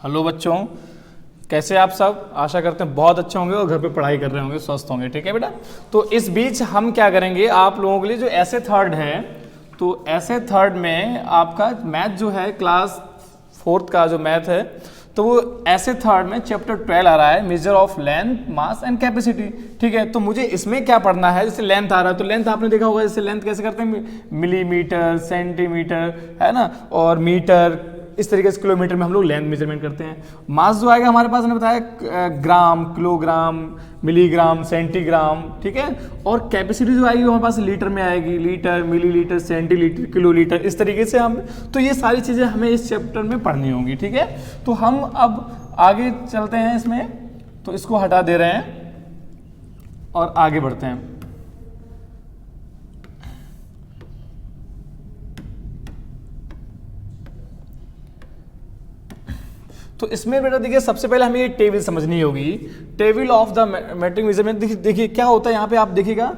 Hello बच्चों, कैसे आप सब? आशा करते हैं बहुत अच्छे होंगे और घर पे पढ़ाई कर रहे होंगे, स्वस्थ होंगे। ठीक है बेटा, तो इस बीच हम क्या करेंगे आप लोगों के लिए जो ऐसे थर्ड है, तो ऐसे थर्ड में आपका मैथ जो है क्लास 4th का जो मैथ है, तो वो ऐसे थर्ड में चैप्टर 12 आ रहा है, measure of length mass and capacity. ठीक है, तो मुझे इसमें क्या पढ़ना है? जैसे लेंथ आ रहा है तो लेंथ आपने देखा होगा, जैसे लेंथ कैसे करते हैं, मिलीमीटर, सेंटीमीटर, है ना, और मीटर, इस तरीके से किलोमीटर में हम लोग लेंथ मेजरमेंट करते हैं। मास जो आएगा हमारे पास, हमने बताया ग्राम, किलोग्राम, मिलीग्राम, सेंटीग्राम। ठीक है, और कैपेसिटी जो आएगी वो हमारे पास लीटर में आएगी, लीटर, मिलीलीटर, सेंटीलीटर, किलोलीटर, इस तरीके से हम, तो ये सारी चीज़ें हमें इस चैप्टर में पढ़नी होंगी। ठीक है, तो हम अब आगे चलते हैं इसमें, तो इसको हटा दे रहे हैं और आगे बढ़ते हैं। तो इसमें बेटा देखिए, सबसे पहले हमें ये टेबल समझनी होगी, table of the metric measurement. देखिए क्या होता है यहाँ पे, आप देखिएगा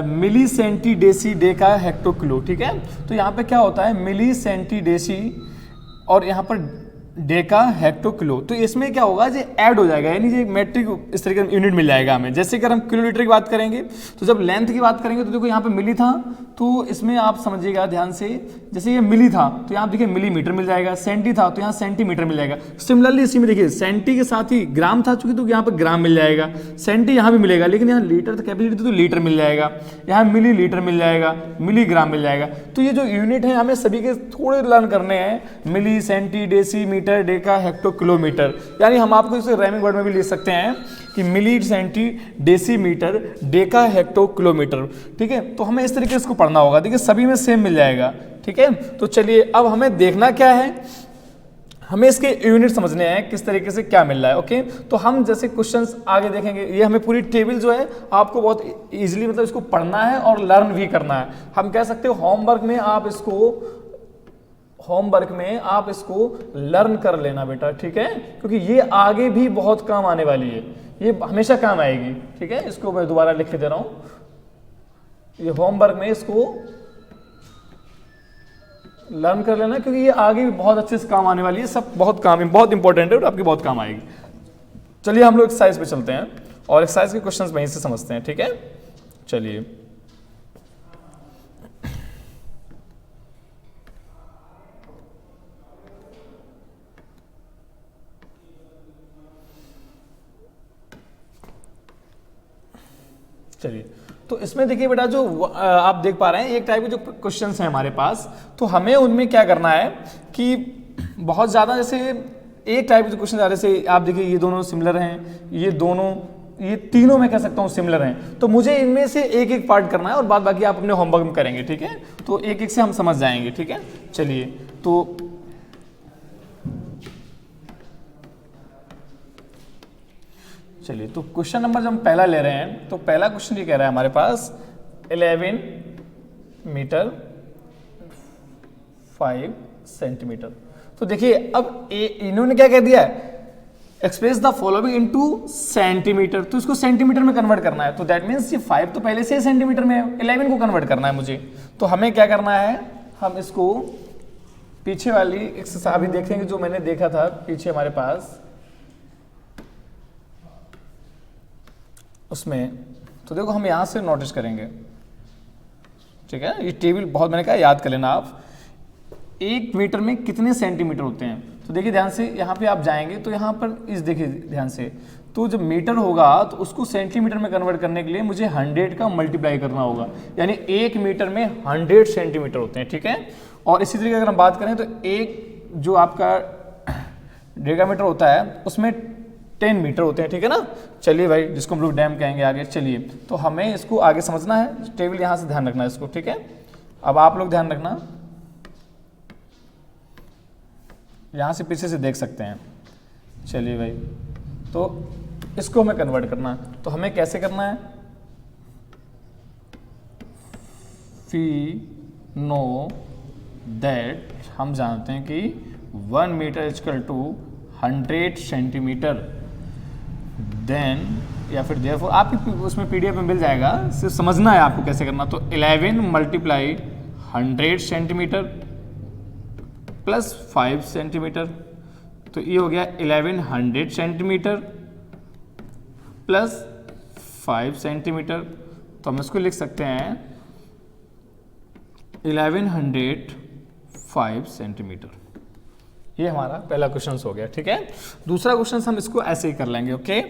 milli centi deci deca hecto kilo. ठीक है, तो यहाँ पे क्या होता है, मिली सेंटी डेसी और यहाँ पर डेका हेक्टो किलो। तो इसमें क्या होगा, जो ऐड हो जाएगा, यानी जो मेट्रिक इस तरीके का यूनिट मिल जाएगा हमें। जैसे कि अगर हम किलोमीटर की बात करेंगे, तो जब लेंथ की बात करेंगे तो देखो यहाँ पे मिली था, तो इसमें आप समझिएगा ध्यान से, जैसे ये मिली था तो यहाँ देखिए मिलीमीटर मिल जाएगा, सेंटी था तो यहाँ सेंटीमीटर मिल जाएगा। सिमिलरली इसी में देखिए सेंटी के साथ ही ग्राम था चूंकि, तो यहाँ पर ग्राम मिल जाएगा, सेंटी यहाँ भी मिलेगा, लेकिन यहाँ लीटर था, कैपेसिटी तो लीटर मिल जाएगा, यहाँ मिली लीटर मिल जाएगा, मिलीग्राम मिल जाएगा। तो ये जो यूनिट है हमें सभी के थोड़े लर्न करने हैं, milli, centi, deci, metre, deca, hecto, kilometre. यानी हम आपको इसे रैमिंग वर्ड में भी लिख सकते हैं कि milli, centi, deci, metre, deca, hecto, kilometre. ठीक है, तो हमें इस तरीके से इसको पढ़ना होगा। देखिए सभी में सेम मिल जाएगा। ठीक है, तो चलिए अब हमें देखना क्या है, हमें इसके यूनिट समझने हैं किस तरीके से क्या मिल रहा है। ओके, तो हम जैसे क्वेश्चंस आगे देखेंगे, ये हमें पूरी टेबल जो है आपको बहुत इजीली मतलब इसको पढ़ना है और लर्न भी करना है। हम कह सकते हो होमवर्क में आप इसको लर्न कर लेना बेटा। ठीक है, क्योंकि ये आगे भी बहुत काम आने वाली है, ये हमेशा काम आएगी। ठीक है, इसको मैं दोबारा लिख के दे रहा हूं, ये होमवर्क में इसको लर्न कर लेना, क्योंकि ये आगे भी बहुत अच्छे से काम आने वाली है। सब बहुत बहुत इंपॉर्टेंट है और आपकी बहुत काम आएगी। चलिए हम लोग एक्सरसाइज पे चलते हैं और एक्सरसाइज के क्वेश्चंस वहीं से समझते हैं। ठीक है, चलिए तो इसमें देखिए बेटा, जो आप देख पा रहे हैं एक टाइप के जो क्वेश्चंस हैं हमारे पास, तो हमें उनमें क्या करना है कि बहुत ज़्यादा जैसे एक टाइप के जो क्वेश्चन आ रहे, जैसे आप देखिए ये दोनों सिमिलर हैं, ये तीनों मैं कह सकता हूँ सिमिलर हैं, तो मुझे इनमें से एक एक पार्ट करना है और बाद बाकी आप अपने होमवर्क में करेंगे। ठीक है, तो एक एक से हम समझ जाएंगे। ठीक है, चलिए तो क्वेश्चन नंबर जब हम पहला ले रहे हैं, तो पहला क्वेश्चन ये कह रहा है हमारे पास 11 मीटर 5 सेंटीमीटर। तो देखिए अब इन्होंने क्या कह दिया है, express the following into centimetre, तो इसको सेंटीमीटर में कन्वर्ट करना है। तो दैट मीन्स ये 5 तो पहले से सेंटीमीटर में है, 11 को कन्वर्ट करना है मुझे। तो हमें क्या करना है, हम इसको पीछे वाली एक्सरसाइज अभी देखेंगे जो मैंने देखा था पीछे हमारे पास उसमें, तो देखो हम यहां से नोटिस करेंगे। ठीक है, ये टेबल बहुत मैंने कहा याद कर लेना आप। 1 मीटर में कितने सेंटीमीटर होते हैं, तो देखिए ध्यान से यहाँ पे आप जाएंगे तो यहाँ पर इस देखिए ध्यान से, तो जब मीटर होगा तो उसको सेंटीमीटर में कन्वर्ट करने के लिए मुझे 100 का मल्टीप्लाई करना होगा, यानी 1 मीटर में 100 सेंटीमीटर होते हैं। ठीक है, और इसी तरीके अगर हम बात करें तो एक जो आपका डेकामीटर होता है उसमें 10 मीटर होते हैं। ठीक है ना, चलिए भाई, जिसको हम लोग डैम कहेंगे आगे। चलिए, तो हमें इसको आगे समझना है, टेबल यहाँ से ध्यान रखना है इसको। ठीक है, अब आप लोग ध्यान रखना, यहाँ से पीछे से देख सकते हैं। चलिए भाई, तो इसको हमें कन्वर्ट करना है, तो हमें कैसे करना है, वी नो दैट, हम जानते हैं कि 1 metre equal to 100 centimetre, then या फिर देयरफॉर आपकी उसमें पीडीएफ में मिल जाएगा, सिर्फ समझना है आपको कैसे करना। तो 11 मल्टीप्लाई 100 सेंटीमीटर प्लस 5 सेंटीमीटर, तो ये हो गया 1100 सेंटीमीटर प्लस 5 सेंटीमीटर, तो हम इसको लिख सकते हैं 1105 सेंटीमीटर। ये हमारा पहला क्वेश्चन हो गया, ठीक है। दूसरा क्वेश्चन हम इसको ऐसे ही कर लेंगे, ओके।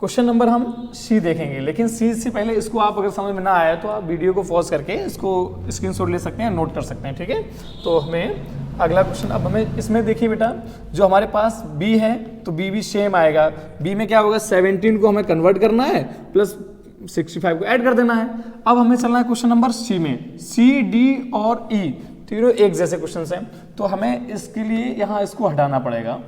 क्वेश्चन नंबर हम सी देखेंगे, लेकिन सी से पहले इसको आप अगर समझ में ना आया तो आप वीडियो को पॉज करके इसको स्क्रीनशॉट ले सकते हैं, नोट कर सकते हैं, ठीक है। तो हमें अगला क्वेश्चन, अब हमें इसमें देखिए बेटा, जो हमारे पास बी है तो बी भी सेम आएगा। बी में क्या होगा, 17 को हमें कन्वर्ट करना है प्लस 65 को ऐड कर देना है। अब हमें चलना है क्वेश्चन नंबर सी में। सी, डी और ई तीनों एक जैसे क्वेश्चन हैं, तो हमें इसके लिए यहां इसको हटाना पड़ेगा।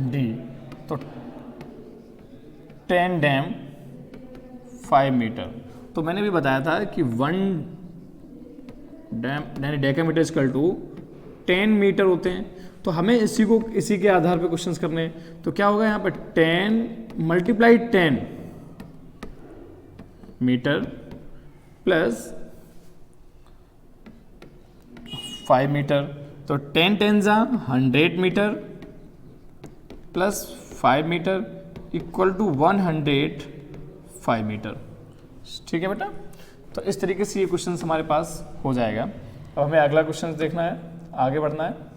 डी तो 10 डैम 5 मीटर, तो मैंने भी बताया था कि 1 डैम यानी डेकामीटर इक्वल टू 10 मीटर होते हैं। तो हमें इसी के आधार पे क्वेश्चंस करने हैं। तो क्या होगा यहाँ पे 10 मल्टीप्लाई 10 मीटर प्लस 5 मीटर, तो 10 10 जा 100 metre plus 5 metre equal to 105 metre, ठीक है बेटा। तो इस तरीके से ये क्वेश्चन हमारे पास हो जाएगा। अब हमें अगला क्वेश्चन देखना है, आगे बढ़ना है।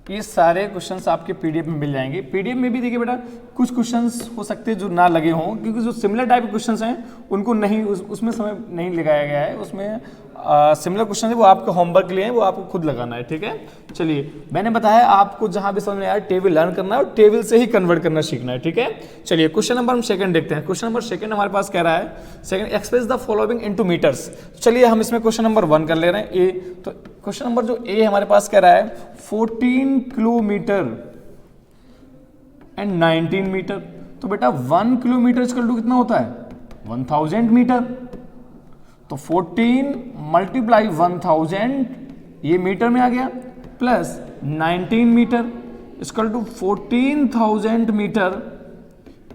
ये सारे क्वेश्चंस आपके पीडीएफ में मिल जाएंगे। पीडीएफ में भी देखिए बेटा, कुछ क्वेश्चंस हो सकते हैं जो ना लगे हों, क्योंकि जो सिमिलर टाइप के क्वेश्चंस हैं उनको नहीं उसमें समय नहीं लगाया गया है। उसमें सिमिलर क्वेश्चन है वो आपके होमवर्क के लिए हैं, वो आपको खुद लगाना है, ठीक है। चलिए, मैंने बताया आपको जहां भी समझ में आया टेबल लर्न करना है और टेबल से ही कन्वर्ट करना सीखना है, ठीक है। चलिए क्वेश्चन नंबर हम सेकंड देखते हैं। क्वेश्चन नंबर सेकंड हमारे पास कह रहा है, second express the following into metres. चलिए हम इसमें क्वेश्चन नंबर 1 कर ले रहे हैं, ए। तो क्वेश्चन नंबर जो ए हमारे पास कह रहा है 14 किलोमीटर एंड 19 मीटर। तो बेटा 1 किलोमीटर इक्वल टू कितना होता है, 1000 मीटर। तो 14 मल्टीप्लाई 1000 ये मीटर में आ गया, plus 19 metre equal to 14,000 metre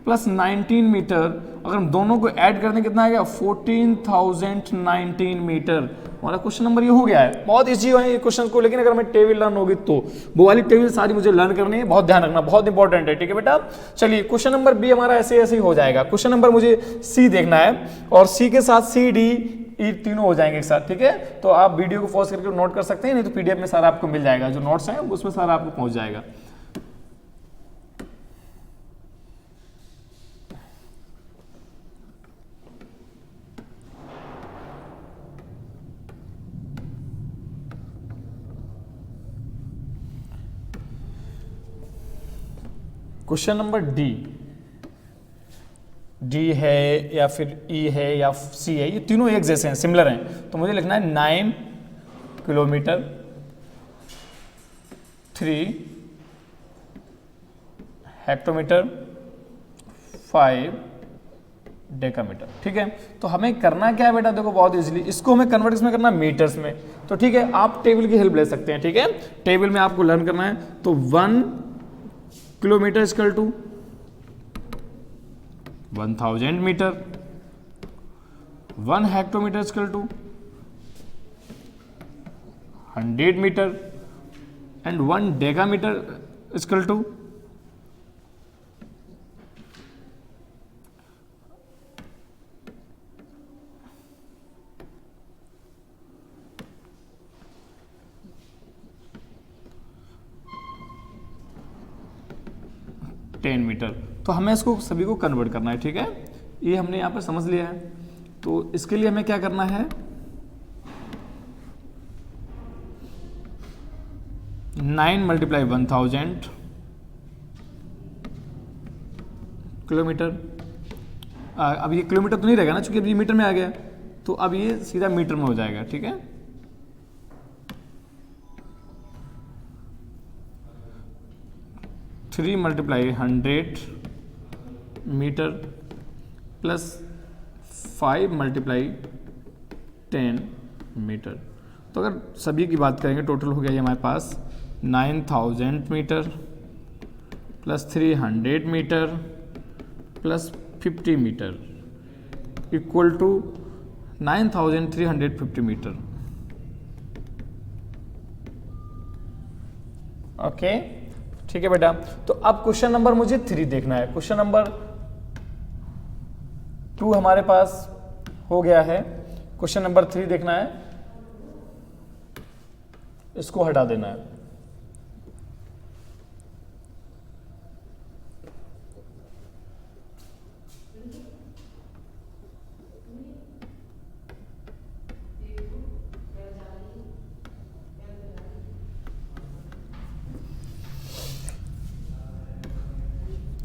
plus 19 metre. अगर हम दोनों को ऐड करने कितना आ गया, 14,019 मीटर। हमारा क्वेश्चन नंबर ये हो गया है। बहुत इजी है ये क्वेश्चन को, लेकिन अगर हमें टेबल लर्न होगी तो वो वाली टेबल सारी मुझे लर्न करनी है, बहुत ध्यान रखना, बहुत इंपॉर्टेंट है, ठीक है बेटा। चलिए क्वेश्चन नंबर बी हमारा ऐसे ऐसे ही हो जाएगा। क्वेश्चन नंबर मुझे सी देखना है, और सी के साथ सी, डी, ई तीनों हो जाएंगे एक साथ, ठीक है। तो आप वीडियो को पॉज करके नोट कर सकते हैं, नहीं तो पीडीएफ में सारा आपको मिल जाएगा, जो नोट्स हैं उसमें सारा आपको पहुंच जाएगा। क्वेश्चन नंबर डी है या फिर ई है या सी है, ये तीनों एक जैसे हैं, सिमिलर हैं। तो मुझे लिखना है 9 किलोमीटर 3 हेक्टोमीटर 5 डेकामीटर, ठीक है। तो हमें करना क्या है बेटा, देखो बहुत इजीली इसको हमें कन्वर्ट इसमें करना मीटर्स में। तो ठीक है, आप टेबल की हेल्प ले सकते हैं, ठीक है। टेबल में आपको लर्न करना है। तो 1 kilometre equal to 1000 metre, 1 hectometre equal to 100 metre and 1 decametre equal to 10 metre. तो हमें इसको सभी को कन्वर्ट करना है, ठीक है। ये हमने यहाँ पर समझ लिया है। तो इसके लिए हमें क्या करना है, 9 मल्टीप्लाई 1000 किलोमीटर। अब ये किलोमीटर तो नहीं रहेगा ना, चूंकि अब ये मीटर में आ गया, तो अब ये सीधा मीटर में हो जाएगा, ठीक है। 3 multiply 100 metre plus 5 multiply 10 metre. तो अगर सभी की बात करेंगे टोटल हो गया ये हमारे पास 9000 metre plus 300 metre plus 50 metre equal to 9350 metre. Okay ठीक है बेटा। तो अब क्वेश्चन नंबर मुझे 3 देखना है। क्वेश्चन नंबर 2 हमारे पास हो गया है, क्वेश्चन नंबर 3 देखना है, इसको हटा देना है।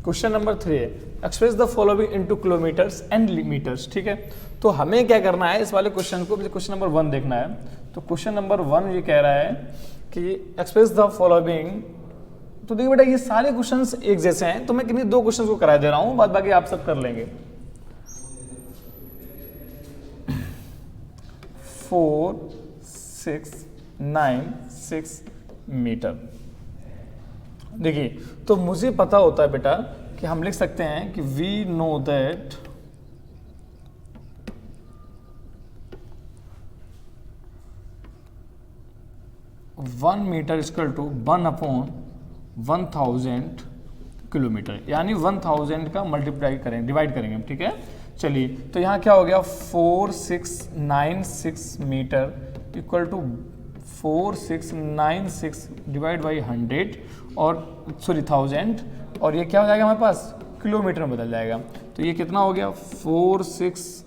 क्वेश्चन नंबर 3 है express the following into kilometres and metres. ठीक है, तो हमें क्या करना है इस वाले क्वेश्चन को, क्वेश्चन नंबर 1 देखना है। तो क्वेश्चन नंबर 1 ये कह रहा है कि एक्सप्रेस द फॉलोइंग। तो देखिए बेटा ये सारे क्वेश्चंस एक जैसे हैं, तो मैं किन्हीं 2 क्वेश्चंस को करा दे रहा हूं, बाद बाकी आप सब कर लेंगे। 4 6 9 6 मीटर। देखिए तो मुझे पता होता है बेटा कि हम लिख सकते हैं कि we know that one metre equal to 1/1000 kilometre, यानी 1000 का मल्टीप्लाई करेंगे, डिवाइड करेंगे हम। ठीक है, चलिए तो यहाँ क्या हो गया 4696 metre equal to 4696 divide by 100 और सॉरी 1000, और ये क्या हो जाएगा हमारे पास किलोमीटर में बदल जाएगा। तो ये कितना हो गया 46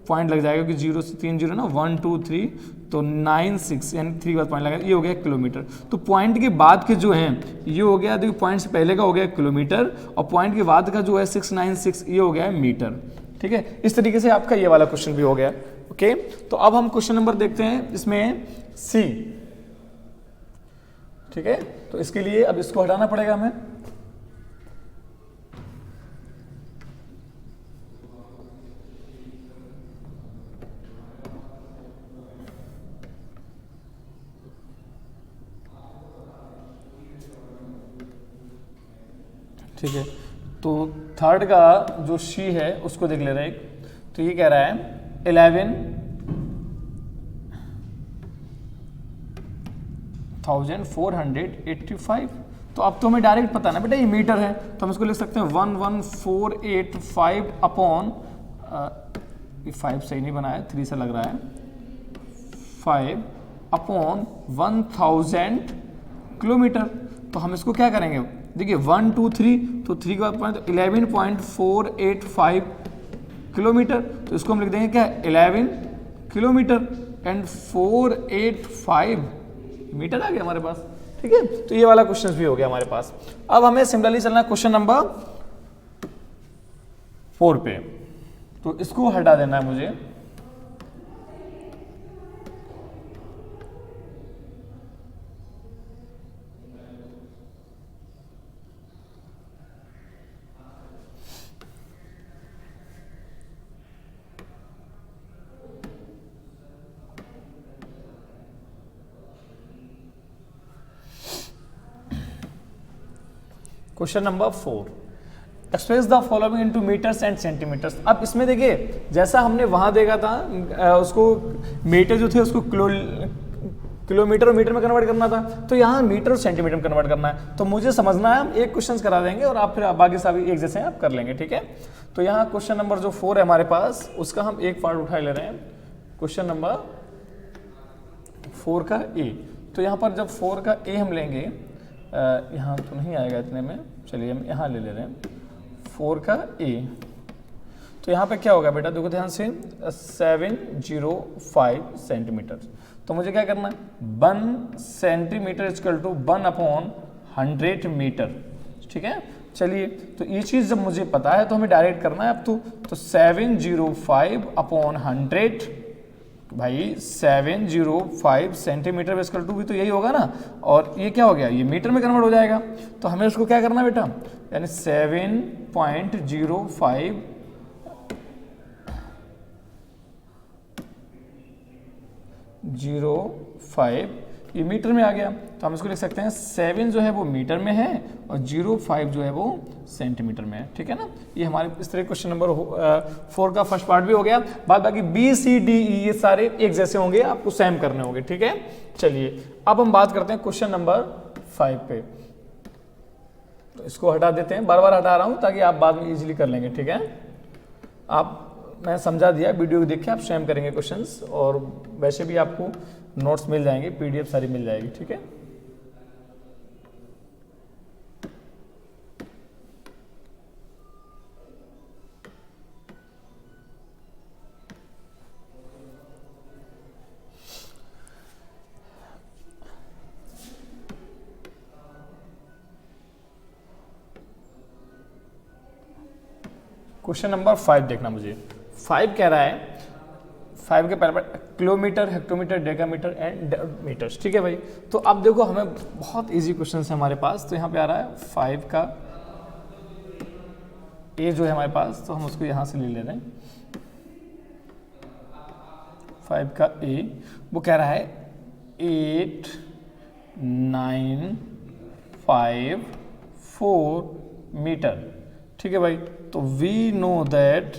पॉइंट लग जाएगा कि 0 से 3 0 ना 1 2 3, तो 96 यानी 3 के बाद पॉइंट लगा, ये हो गया किलोमीटर। तो पॉइंट के बाद के जो हैं ये हो गया, देखिए पॉइंट से पहले का हो गया किलोमीटर और पॉइंट के बाद का जो है 696 ये हो गया मीटर। ठीक है, इस तरीके से आपका ये वाला क्वेश्चन भी हो गया। ओके, तो अब हम क्वेश्चन नंबर देखते हैं, इसमें सी। ठीक है, तो इसके लिए अब इसको हटाना पड़ेगा हमें। ठीक है, तो थर्ड का जो शी है उसको देख ले रहे हैं। तो ये कह रहा है 11,485। तो अब तो हमें डायरेक्ट पता ना बेटा ये मीटर है, तो हम इसको लिख सकते हैं 11485 अपॉन 5 सही नहीं बनाया, 3 से लग रहा है, 5 अपॉन 1000 किलोमीटर। तो हम इसको क्या करेंगे, देखिए 1 2 3, तो 3 के बाद पॉइंट 11.485 किलोमीटर। तो इसको हम लिख देंगे क्या 11 किलोमीटर एंड 485 मीटर आ गया हमारे पास। ठीक है, तो ये वाला क्वेश्चन भी हो गया हमारे पास। अब हमें सिमिलरली चलना है क्वेश्चन नंबर 4 पे। तो इसको हटा देना है मुझे। Question number 4 express the following into metres and centimetres. अब इसमें देखिए जैसा हमने वहां देखा था उसको मीटर जो थे उसको किलोमीटर और मीटर में कन्वर्ट करना था, तो यहाँ मीटर और सेंटीमीटर में कन्वर्ट करना है। तो मुझे समझना है, हम एक क्वेश्चन करा देंगे और आप फिर बाकी सभी एक जैसे आप कर लेंगे। ठीक है, तो यहाँ क्वेश्चन नंबर जो 4 है हमारे पास उसका हम एक पार्ट उठा ले रहे हैं, क्वेश्चन नंबर 4 का ए। तो यहाँ पर जब 4 का ए हम लेंगे, यहाँ तो नहीं आएगा इतने में, चलिए हम यहाँ ले रहे हैं 4 का ए। तो यहाँ पे क्या होगा बेटा, देखो ध्यान से 705 सेंटीमीटर। तो मुझे क्या करना है 1 सेंटीमीटर इक्वल टू 1/100 मीटर। ठीक है, चलिए तो ये चीज़ जब मुझे पता है तो हमें डायरेक्ट करना है अब तो 705/100 भाई 705 सेंटीमीटर इक्वल टू भी तो यही होगा ना, और ये क्या हो गया, ये मीटर में कन्वर्ट हो जाएगा। तो हमें उसको क्या करना बेटा, यानी 7.05 ये मीटर में आ गया, तो हम इसको लिख सकते हैं 7 जो है वो मीटर में है और 05 जो है वो सेंटीमीटर में है, ठीक है ना। ये हमारे इस तरह क्वेश्चन नंबर 4 का फर्स्ट पार्ट भी हो गया। बाद बाकी बी सी डी ई ये सारे एक जैसे होंगे, आपको सेम करने होंगे, ठीक है। चलिए अब हम बात करते हैं क्वेश्चन नंबर 5 पे। तो इसको हटा देते हैं, बार बार हटा रहा हूं ताकि आप बाद में इजीली कर लेंगे, ठीक है। आप मैं समझा दिया, वीडियो देख के आप स्वयं करेंगे क्वेश्चंस, और वैसे भी आपको नोट्स मिल जाएंगे, पीडीएफ सारी मिल जाएगी, ठीक है। क्वेश्चन नंबर 5 देखना मुझे। 5 कह रहा है, 5 के पहले kilometre, hectometre, decametre and metres, ठीक है भाई। तो अब देखो हमें बहुत इजी क्वेश्चन है हमारे पास। तो यहाँ पे आ रहा है 5 का ए जो है हमारे पास, तो हम उसको यहाँ से ले रहे हैं। 5 का ए वो कह रहा है 8, 9, 5, 4 मीटर, ठीक है भाई। तो वी नो दैट,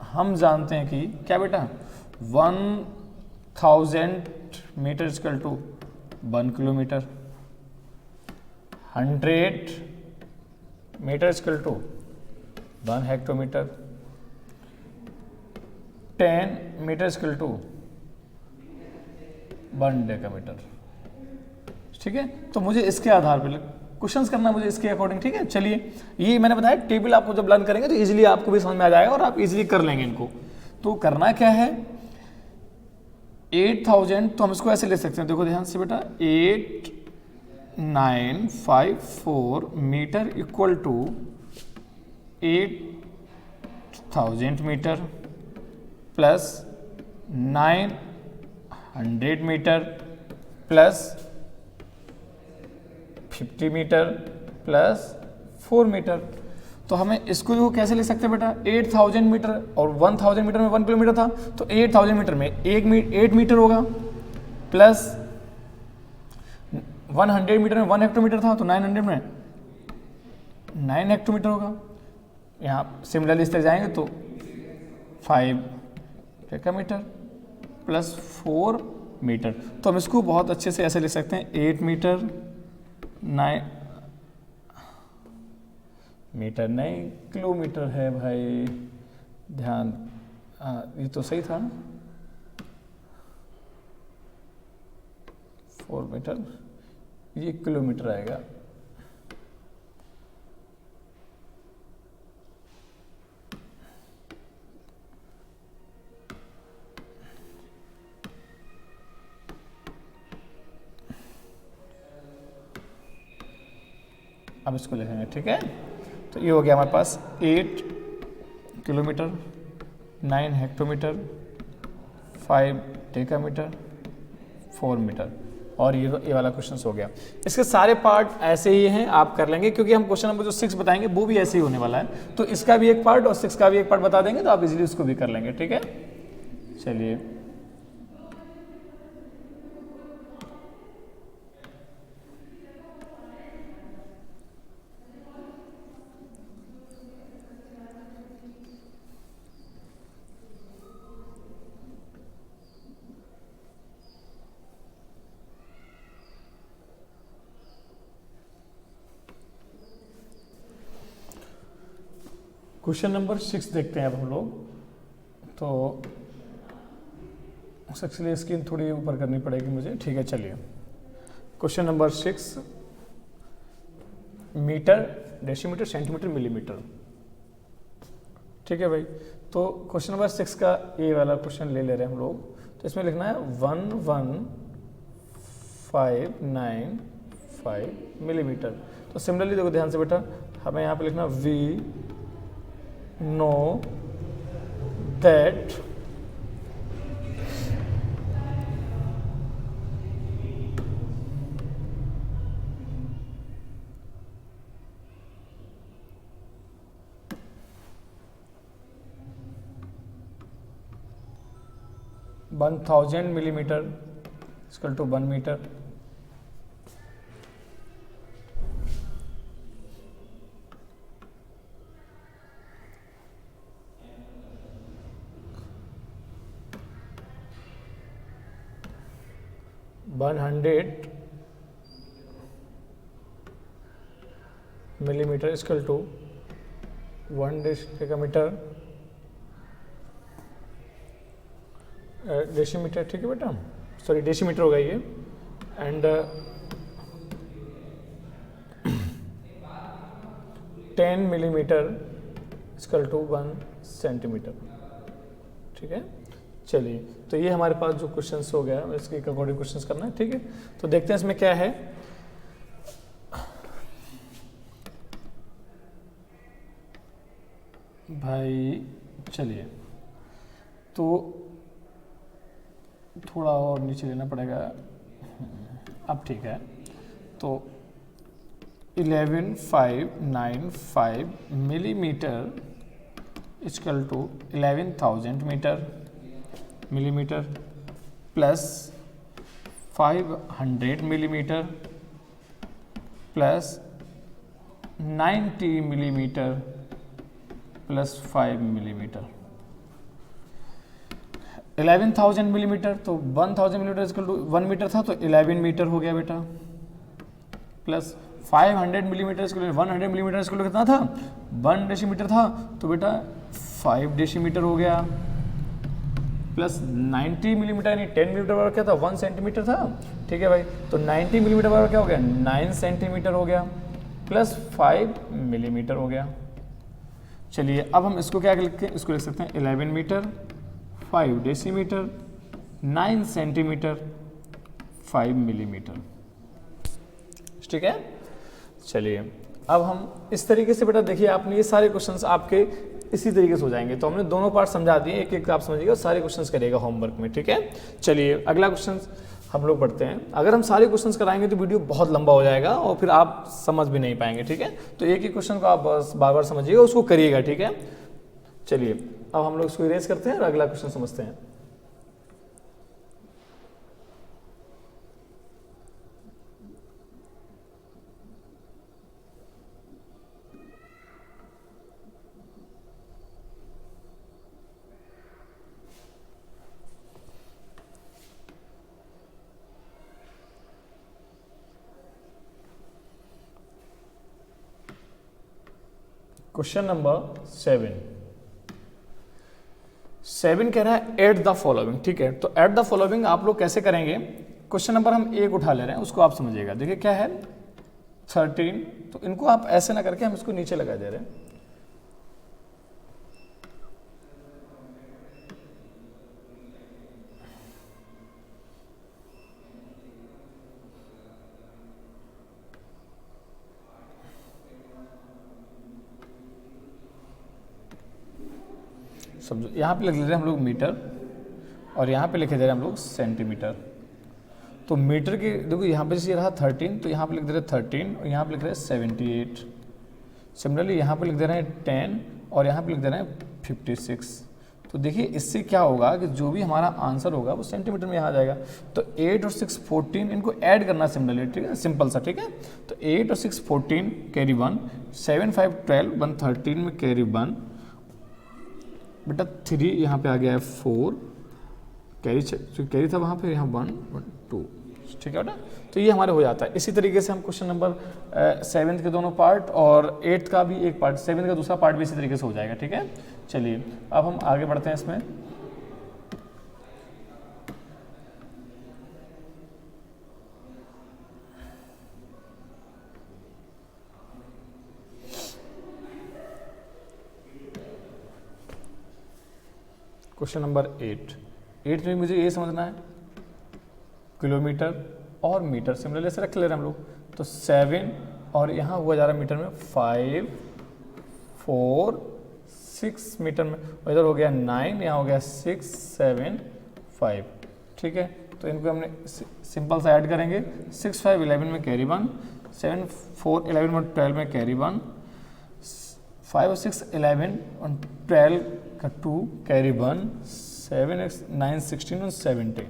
हम जानते हैं कि क्या बेटा, 1000 metre equal to 1 kilometre, 100 metre equal to 1 hectometre, 10 metre equal to 1 decametre, ठीक है। तो मुझे इसके आधार पर क्वेश्चंस करना, मुझे इसके अकॉर्डिंग, ठीक है। चलिए ये मैंने बताया टेबल आपको जब लर्न करेंगे तो इजीली आपको भी समझ में आ जाएगा और आप इजीली कर लेंगे इनको। तो करना क्या है, 8000, तो हम इसको ऐसे ले सकते हैं, देखो ध्यान से बेटा, 8954 metre equal to 8000 metre plus 900 metre plus 50 metre plus 4 metre. तो हमें इसको जो कैसे लिख सकते हैं बेटा, 8000 मीटर और 1000 मीटर में 1 किलोमीटर था, तो 8000 मीटर में 8 मीटर होगा, प्लस 100 मीटर में 1 हेक्टोमीटर था, तो 900 में 9 हेक्टोमीटर होगा। यहाँ सिमिलरली इस तरह जाएंगे तो 5 डेकामीटर प्लस 4 मीटर। तो हम इसको बहुत अच्छे से ऐसे लिख सकते हैं, 8 मीटर 9 मीटर नहीं किलोमीटर है भाई, ध्यान, ये तो सही था ना, 4 मीटर, ये किलोमीटर आएगा। अब इसको लिखेंगे, ठीक है। तो ये हो गया हमारे पास 8 किलोमीटर, 9 हेक्टोमीटर, 5 डेकामीटर, 4 मीटर, और ये वाला क्वेश्चन हो गया। इसके सारे पार्ट ऐसे ही हैं, आप कर लेंगे, क्योंकि हम क्वेश्चन नंबर जो 6 बताएंगे वो भी ऐसे ही होने वाला है। तो इसका भी एक पार्ट और 6 का भी एक पार्ट बता देंगे, तो आप इजीली उसको भी कर लेंगे, ठीक है। चलिए क्वेश्चन नंबर 6 देखते हैं अब हम लोग। तो उसके लिए स्क्रीन थोड़ी ऊपर करनी पड़ेगी मुझे, ठीक है। चलिए question number 6, metre, decimetre, centimetre, millimetre, ठीक है भाई। तो क्वेश्चन नंबर 6 का ये वाला क्वेश्चन ले रहे हैं हम लोग। तो इसमें लिखना है 11,595 मिलीमीटर। तो सिमिलरली देखो ध्यान से बेटा, हमें यहाँ पे लिखना we know that 1000 millimetre equal to 1 metre. One 100 millimetre equal to 1 decimetre, decimetre, ठीक है बेटा, सॉरी डेसीमीटर होगा ये। And 10 millimetre equal to 1 centimetre, ठीक है। चलिए, तो ये हमारे पास जो क्वेश्चंस हो गया, इसके अकॉर्डिंग क्वेश्चंस करना है, ठीक है। तो देखते हैं इसमें क्या है। भाई चलिए, तो थोड़ा और नीचे लेना पड़ेगा, अब ठीक है। तो 11595 millimetre equal to 11000 millimetre plus 500 millimetre plus 90 millimetre plus 5 millimetre. 11000 millimetre, तो 1000 मिलीमीटर इक्वल टू 1 मीटर था, तो 11 मीटर हो गया बेटा, plus 500 millimetre equal to 100 millimetre equal to कितना था, 1 डेसीमीटर था, तो बेटा 5 डेसीमीटर हो गया, प्लस 90 मिलीमीटर यानी 10 मिलीमीटर बराबर क्या था, 1 सेंटीमीटर था, ठीक है भाई। तो 90 मिलीमीटर बराबर क्या हो गया, 9 सेंटीमीटर हो गया, प्लस 5 मिलीमीटर हो गया। चलिए, अब हम इसको क्या लिखते हैं, इसको लिख सकते हैं 11 मीटर 5 डेसीमीटर 9 सेंटीमीटर 5 मिलीमीटर, ठीक है। चलिए, अब हम इस तरीके से बेटा देखिए, आपने ये सारे क्वेश्चंस आपके इसी तरीके से हो जाएंगे। तो हमने दोनों पार्ट समझा दिए, एक एक आप समझिएगा, सारे क्वेश्चंस करिएगा होमवर्क में, ठीक है। चलिए, अगला क्वेश्चन हम लोग पढ़ते हैं। अगर हम सारे क्वेश्चंस कराएंगे तो वीडियो बहुत लंबा हो जाएगा और फिर आप समझ भी नहीं पाएंगे, ठीक है। तो एक ही क्वेश्चन को आप बस बार बार समझिएगा, उसको करिएगा, ठीक है। चलिए, अब हम लोग इसको इरेज करते हैं और अगला क्वेश्चन समझते हैं। क्वेश्चन नंबर 7 कह रहा है एट द फॉलोइंग, ठीक है। तो एट द फॉलोइंग आप लोग कैसे करेंगे, क्वेश्चन नंबर हम एक उठा ले रहे हैं, उसको आप समझिएगा। देखिए क्या है 13, तो इनको आप ऐसे ना करके हम इसको नीचे लगा दे रहे हैं। समझो, यहाँ पे लिख ले रहे हैं हम लोग मीटर और यहाँ पे लिखे दे रहे हैं हम लोग सेंटीमीटर। तो मीटर की देखो यहाँ पे ये रहा 13, तो यहाँ पे लिख दे रहे हैं 13 और यहाँ पे लिख रहे हैं 78। सिमिलरली यहाँ पे लिख दे रहे हैं 10 और यहाँ पे लिख दे रहे हैं 56। तो देखिए इससे क्या होगा कि जो भी हमारा आंसर होगा वो सेंटीमीटर में यहाँ आ जाएगा। तो 8 और 6 14, इनको ऐड करना सिमिलरली, ठीक है, सिंपल सा, ठीक है। तो 8 और 6 14 कैरी 1, 7 5 12 1 13 में कैरी 1 बेटा, 3 यहाँ पे आ गया है 4 कैरी, जो कैरी था वहाँ पे यहाँ 1 2, ठीक है बेटा। तो ये हमारे हो जाता है। इसी तरीके से हम क्वेश्चन नंबर 7 के दोनों पार्ट और 8 का भी एक पार्ट, 7 का दूसरा पार्ट भी इसी तरीके से हो जाएगा, ठीक है। चलिए, अब हम आगे बढ़ते हैं इसमें। क्वेश्चन नंबर 8 में मुझे ये समझना है किलोमीटर और मीटर सिमिलरली ऐसे रख ले रहे हैं हम लोग। तो 7 और यहाँ हुआ जा रहा है मीटर में 5 4 6 मीटर में, और इधर हो गया 9, यहाँ हो गया 6 7 5, ठीक है। तो इनको हमने सिंपल सा ऐड करेंगे। 6 5 11 में कैरी 1, 7 4 11 में 12 में कैरी 1, 5 और 6 11 और 12 का 2 कैरी 1, 7x 9 16 और 70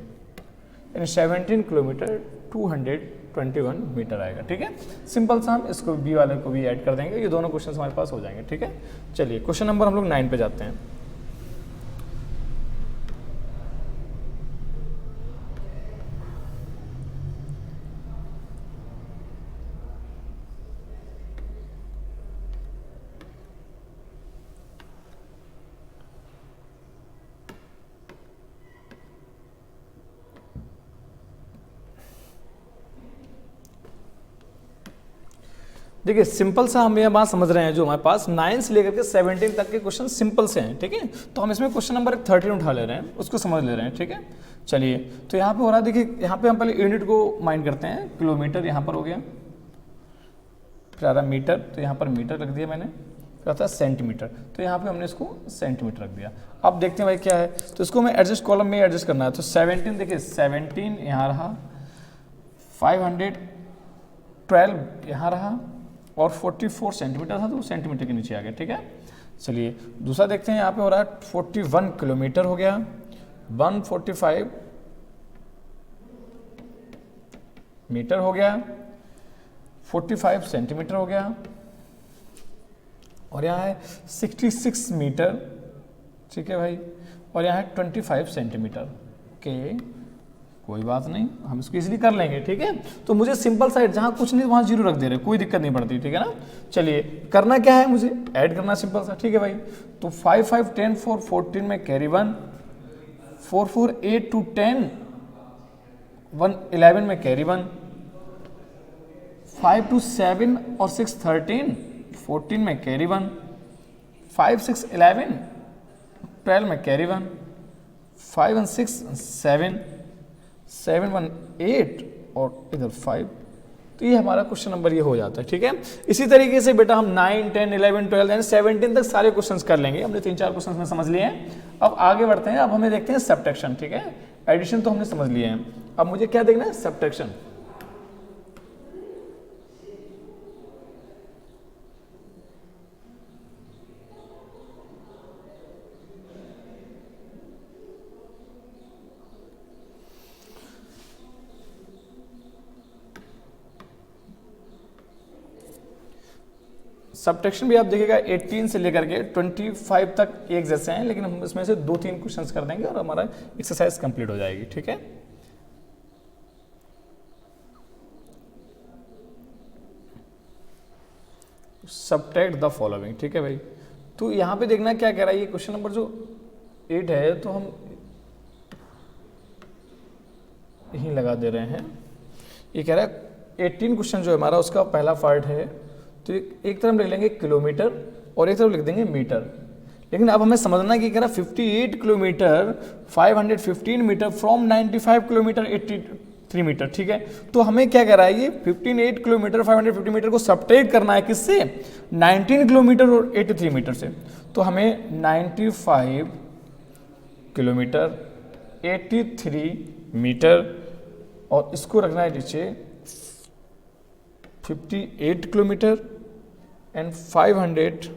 यानी 17 किलोमीटर 221 मीटर आएगा। ठीक है, सिंपल सा हम इसको बी वाले को भी ऐड कर देंगे, ये दोनों क्वेश्चन हमारे पास हो जाएंगे। ठीक है, चलिए क्वेश्चन नंबर हम लोग 9 पे जाते हैं। देखिए सिंपल सा हम ये बात समझ रहे हैं, जो हमारे पास 9 से लेकर के 17 तक के क्वेश्चन सिंपल से हैं। ठीक है, तो हम इसमें क्वेश्चन नंबर 13 उठा ले रहे हैं, उसको समझ ले रहे हैं। ठीक है, चलिए तो यहाँ पे हो रहा है, देखिए यहाँ पे हम पहले यूनिट को माइंड करते हैं। किलोमीटर यहाँ पर हो गया, फिर आ रहा मीटर, तो यहाँ पर मीटर रख दिया मैंने, फिर आता है सेंटीमीटर, तो यहाँ पे हमने इसको सेंटीमीटर रख दिया। अब देखते हैं भाई क्या है, तो इसको मैं एडजस्ट कॉलम में एडजस्ट करना है। तो 17 देखिए 17 यहाँ रहा, 512 यहाँ रहा, और 44 सेंटीमीटर था तो सेंटीमीटर के नीचे आ गया। ठीक है, चलिए दूसरा देखते हैं, यहाँ पे हो रहा है 41 किलोमीटर हो गया, 145 मीटर हो गया, 45 सेंटीमीटर हो गया, और यहाँ है 66 मीटर। ठीक है भाई, और यहाँ है 25 सेंटीमीटर के, कोई बात नहीं, हम इसको इजीली कर लेंगे। ठीक है, तो मुझे सिंपल साइड जहाँ कुछ नहीं वहाँ जीरो रख दे रहे, कोई दिक्कत नहीं पड़ती। ठीक है ना, चलिए करना क्या है, मुझे ऐड करना सिंपल सा। ठीक है भाई, तो 5 5 10 4 14 में कैरी 1, 4 4 8 2 10 1 11 में कैरी 1, 5 2 7 और 6 13 14 में कैरी 1, 5 6 11 12 में कैरी 1, 5 1 6 7 7 1 8 और इधर 5, तो ये हमारा क्वेश्चन नंबर ये हो जाता है। ठीक है, इसी तरीके से बेटा हम 9 10 11 12 यानी 17 तक सारे क्वेश्चंस कर लेंगे। हमने 3-4 क्वेश्चंस में समझ लिए हैं, अब आगे बढ़ते हैं। अब हमें देखते हैं सब्ट्रैक्शन। ठीक है, एडिशन तो हमने समझ लिए हैं, अब मुझे क्या देखना है, सब्ट्रैक्शन। सब्ट्रैक्शन भी आप देखिएगा 18 से लेकर के 25 तक एक जैसे हैं, लेकिन हम इसमें से 2-3 क्वेश्चंस कर देंगे और हमारा एक्सरसाइज कंप्लीट हो जाएगी। ठीक है, सब्ट्रैक्ट द फॉलोइंग। ठीक है भाई, तो यहाँ पे देखना क्या कह रहा है, ये क्वेश्चन नंबर जो 8 है, तो हम यहीं लगा दे रहे हैं। ये कह रहा है 18 क्वेश्चन जो है हमारा, उसका पहला पार्ट है, तो एक तरफ लिख लेंगे किलोमीटर और एक तरफ लिख देंगे मीटर। लेकिन अब हमें समझना है कि कह रहा 58 kilometre 515 metre from 95 kilometre 83 metre. ठीक है, तो हमें क्या कह रहा है, ये 58 किलोमीटर 550 मीटर को सब्ट्रैक्ट करना है किससे, 19 किलोमीटर और 83 मीटर से। तो हमें 95 किलोमीटर 83 मीटर और इसको रखना है नीचे 58 किलोमीटर एंड 500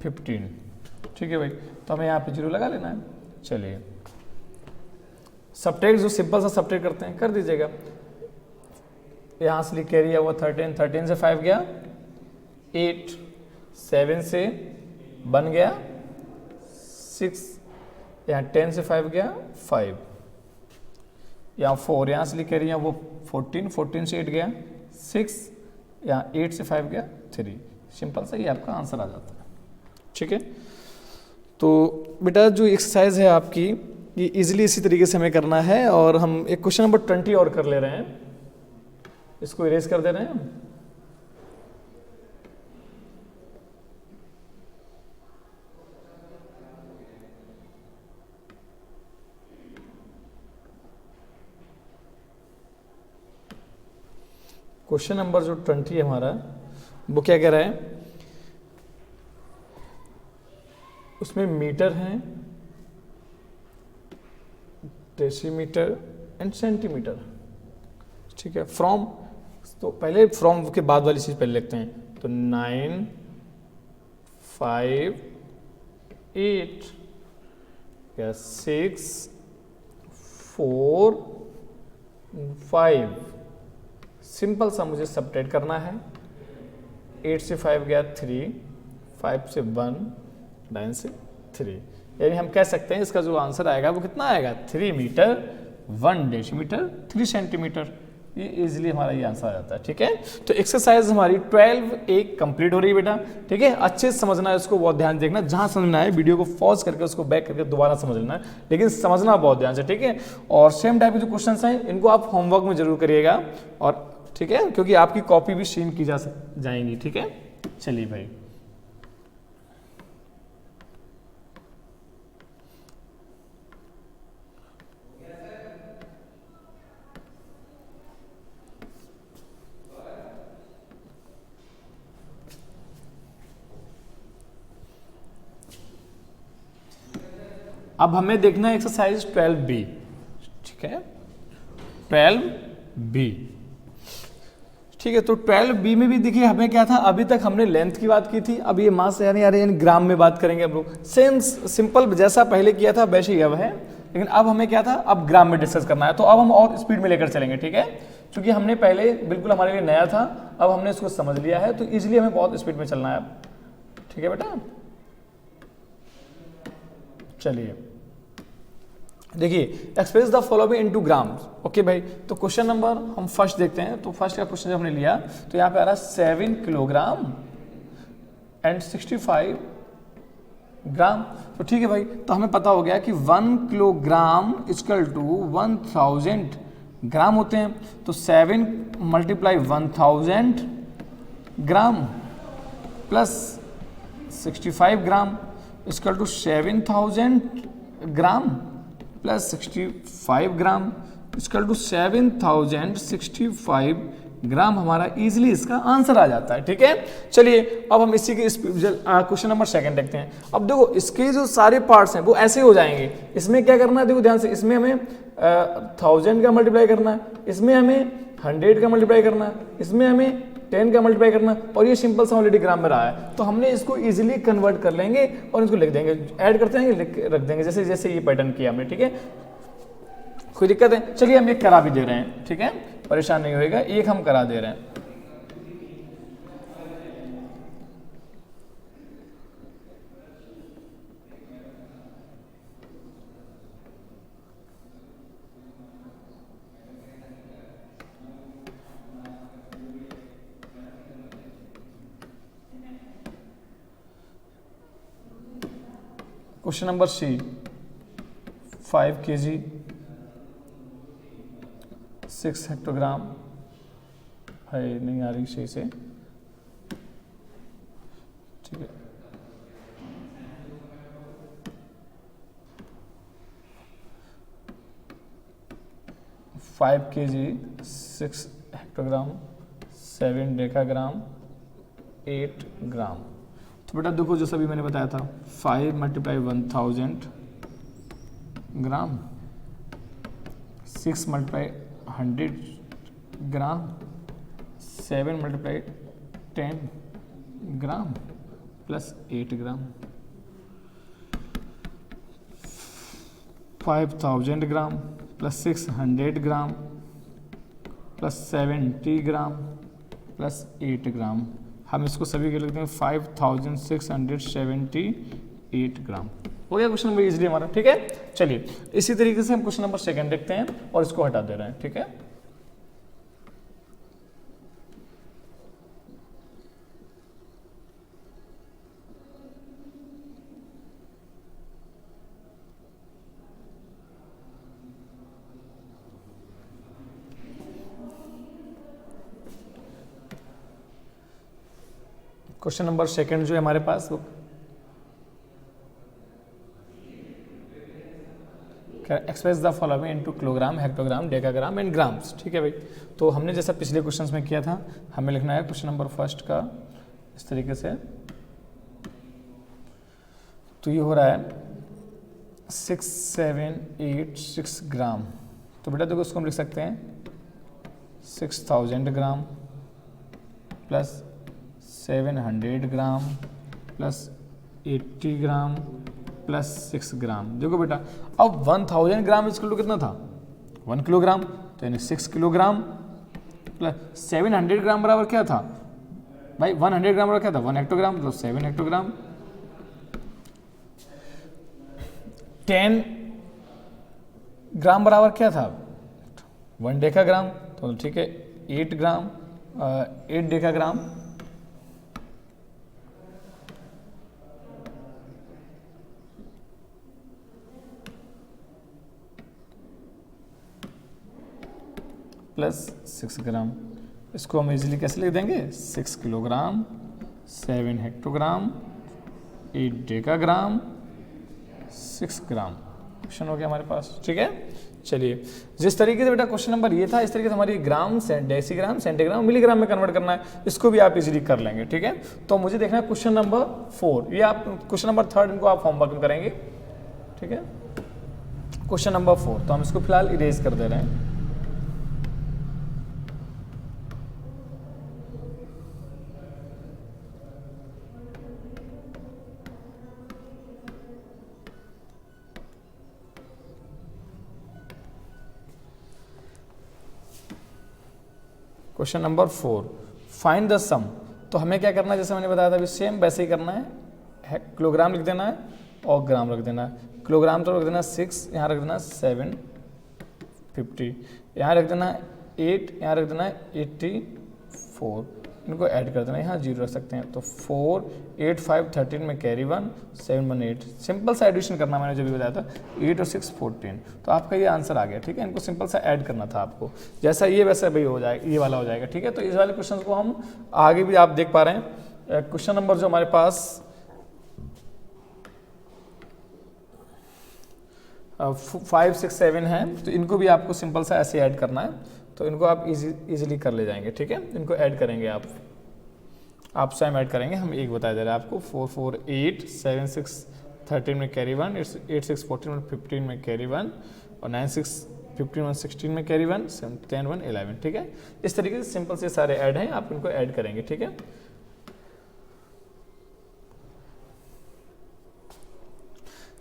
15। ठीक है भाई, तो हमें यहाँ पे 0 लगा लेना है। चलिए सब्ट्रैक्ट जो सिंपल सा सब्ट्रैक्ट करते हैं कर दीजिएगा। यहाँ से लिख एरिया हुआ 13, 13 से 5 गया 8, 7 से बन गया 6, यहाँ 10 से 5 गया 5, यहाँ 4, यहाँ से लिख एरिया वो 14, 14 से 8 गया 6, यहाँ 8 से 5 गया 3। सिंपल सा ये आपका आंसर आ जाता है। ठीक है, तो बेटा जो एक्सरसाइज है आपकी ये इजीली इसी तरीके से हमें करना है। और हम एक क्वेश्चन नंबर 20 और कर ले रहे हैं, इसको इरेज कर दे रहे हैं। क्वेश्चन नंबर जो 20 है हमारा, वो क्या कह रहा है, उसमें मीटर हैं, डेसीमीटर एंड सेंटीमीटर। ठीक है। फ्रॉम, तो पहले फ्रॉम के बाद वाली चीज पहले लिखते हैं, तो 9 5 8 या 6 4 5, सिंपल सा मुझे सबट्रैक्ट करना है। 8 से 5 गया 3, 5 से 1, 9 से 3, यानी हम कह सकते हैं इसका जो आंसर आएगा वो कितना आएगा, 3 मीटर 1 डेसीमीटर 3 सेंटीमीटर। ये इजीली हमारा ये आंसर आ जाता है। ठीक है, तो एक्सरसाइज हमारी 12 एक कंप्लीट हो रही है बेटा। ठीक है, अच्छे से समझना है इसको, बहुत ध्यान देखना, जहां समझना है वीडियो को पॉज करके उसको बैक करके दोबारा समझ लेना है, लेकिन समझना बहुत ध्यान से। ठीक है, और सेम टाइप के जो क्वेश्चंस हैं इनको आप होमवर्क में जरूर करिएगा, और ठीक है, क्योंकि आपकी कॉपी भी सीन की जाएंगी। ठीक है, चलिए भाई, अब हमें देखना है एक्सरसाइज 12B। ठीक है, 12B। ठीक है, तो 12B में भी देखिए हमें क्या था, अभी तक हमने लेंथ की बात की थी, अब ये मास यानी ग्राम में बात करेंगे हम लोग। सेम सिंपल जैसा पहले किया था वैसे ही अब है, लेकिन अब हमें क्या था, अब ग्राम में डिस्कस करना है। तो अब हम और स्पीड में लेकर चलेंगे। ठीक है, क्योंकि हमने पहले बिल्कुल हमारे लिए नया था, अब हमने इसको समझ लिया है, तो इजिली हमें बहुत स्पीड में चलना है अब। ठीक है बेटा, चलिए देखिए, express the following into grams. Okay भाई, तो क्वेश्चन नंबर हम फर्स्ट देखते हैं। तो फर्स्ट का क्वेश्चन जब हमने लिया तो यहाँ पे आ रहा है 7 किलोग्राम एंड 65 ग्राम। तो ठीक है भाई, तो हमें पता हो गया कि 1 किलोग्राम इक्वल टू 1000 ग्राम होते हैं। तो 7 multiply 1000 gram plus 65 gram equal to 7000 gram plus 65 gram equal to 7065 gram. हमारा इजीली इसका आंसर आ जाता है। ठीक है, चलिए अब हम इसी के क्वेश्चन नंबर सेकंड देखते हैं। अब देखो इसके जो सारे पार्ट्स हैं वो ऐसे हो जाएंगे। इसमें क्या करना है, देखो ध्यान से, इसमें हमें 1000 का मल्टीप्लाई करना है, इसमें हमें 100 का मल्टीप्लाई करना है, इसमें हमें 10 का मल्टीप्लाई करना, और ये सिंपल सा ऑलरेडी ग्राम में रहा है, तो हमने इसको इजीली कन्वर्ट कर लेंगे और इसको लिख देंगे, ऐड करते हैं लिख रख देंगे, जैसे जैसे ये पैटर्न किया हमने। ठीक है, कोई दिक्कत है? चलिए हम एक करा भी दे रहे हैं। ठीक है, परेशान नहीं होएगा, एक हम करा दे रहे हैं। Question number C, 5 kg 6 hectogram है, नहीं आ रही सही से। ठीक है, five kg 6 hectogram 7 decagram 8 gram. तो बेटा देखो, जैसा भी मैंने बताया था, 5 multiply 1000 gram, 6 multiply 100 gram, 7 multiply 10 gram plus 8 gram, 5000 gram plus 600 gram plus 70 gram plus 8 gram. हम इसको सभी के लिखते हैं 5678 ग्राम। हो गया क्वेश्चन नंबर इजीली हमारा। ठीक है, चलिए इसी तरीके से हम क्वेश्चन नंबर सेकंड देखते हैं और इसको हटा दे रहे हैं। ठीक है, क्वेश्चन नंबर सेकंड जो है हमारे पास वो express the following into kilogram, hectogram, decagram and grams. ठीक है भाई, तो हमने जैसा पिछले क्वेश्चंस में किया था, हमें लिखना है क्वेश्चन नंबर फर्स्ट का इस तरीके से। तो ये हो रहा है 6786 ग्राम। तो बेटा देखो इसको हम लिख सकते हैं 6000 gram plus 700 gram plus 80 gram plus 6 ग्राम। देखो बेटा, अब 1000 ग्राम इज टू कितना था 1 किलोग्राम, तो यानी 6 किलोग्राम प्लस 700 ग्राम बराबर क्या था भाई, 100 ग्राम बराबर क्या था 1 हेक्टोग्राम, मतलब 7 हेक्टोग्राम। 10 ग्राम बराबर क्या था 1 डेकाग्राम, तो ठीक है 8 ग्राम 8 डेकाग्राम प्लस 6 ग्राम। इसको हम इजीली कैसे लिख देंगे 6 किलोग्राम 7 हेक्टोग्राम 8 डेकाग्राम 6 ग्राम। क्वेश्चन हो गया हमारे पास, ठीक है। चलिए, जिस तरीके से बेटा क्वेश्चन नंबर ये था, इस तरीके से हमारी ग्राम डेसीग्राम सेंटीग्राम मिलीग्राम में कन्वर्ट करना है, इसको भी आप इजीली कर लेंगे, ठीक है। तो मुझे देखना है क्वेश्चन नंबर 4, ये आप क्वेश्चन नंबर 3 इनको आप होमवर्क में करेंगे, ठीक है। क्वेश्चन नंबर 4, तो हम इसको फिलहाल इरेज कर दे रहे हैं। क्वेश्चन नंबर 4, फाइंड द सम। तो हमें क्या करना है, जैसे मैंने बताया था अभी सेम वैसे ही करना है, किलोग्राम लिख देना है और ग्राम रख देना है। किलोग्राम तो रख देना 6, यहाँ रख देना 750, यहाँ रख देना 8, यहाँ रख देना 84, इनको ऐड कर देना, यहाँ 0 रख सकते हैं। तो 4 8 5 13 में कैरी 1 7 1 8, सिंपल सा एडिशन करना, मैंने जो भी बताया था 8 और 6 14, तो आपका ये आंसर आ गया, ठीक है। इनको सिंपल सा ऐड करना था आपको, जैसा ये वैसा भी हो जाएगा, ये वाला हो जाएगा, ठीक है। तो इस वाले क्वेश्चन को हम आगे भी आप देख पा रहे हैं। क्वेश्चन नंबर जो हमारे पास 5 6 7 है, तो इनको भी आपको सिंपल सा ऐसे ऐड करना है, तो इनको आप इजीली कर ले जाएंगे, ठीक है। इनको ऐड करेंगे आप स्वयं ऐड करेंगे, हम एक बता दे रहे हैं आपको। 4 4 8 7 6 13 में कैरी 1, 8 6 14 में 15 में कैरी 1, और 9 6 15 1 16 में कैरी 1, 10 1 11, ठीक है। इस तरीके से सिंपल से सारे ऐड हैं, आप इनको ऐड करेंगे, ठीक है।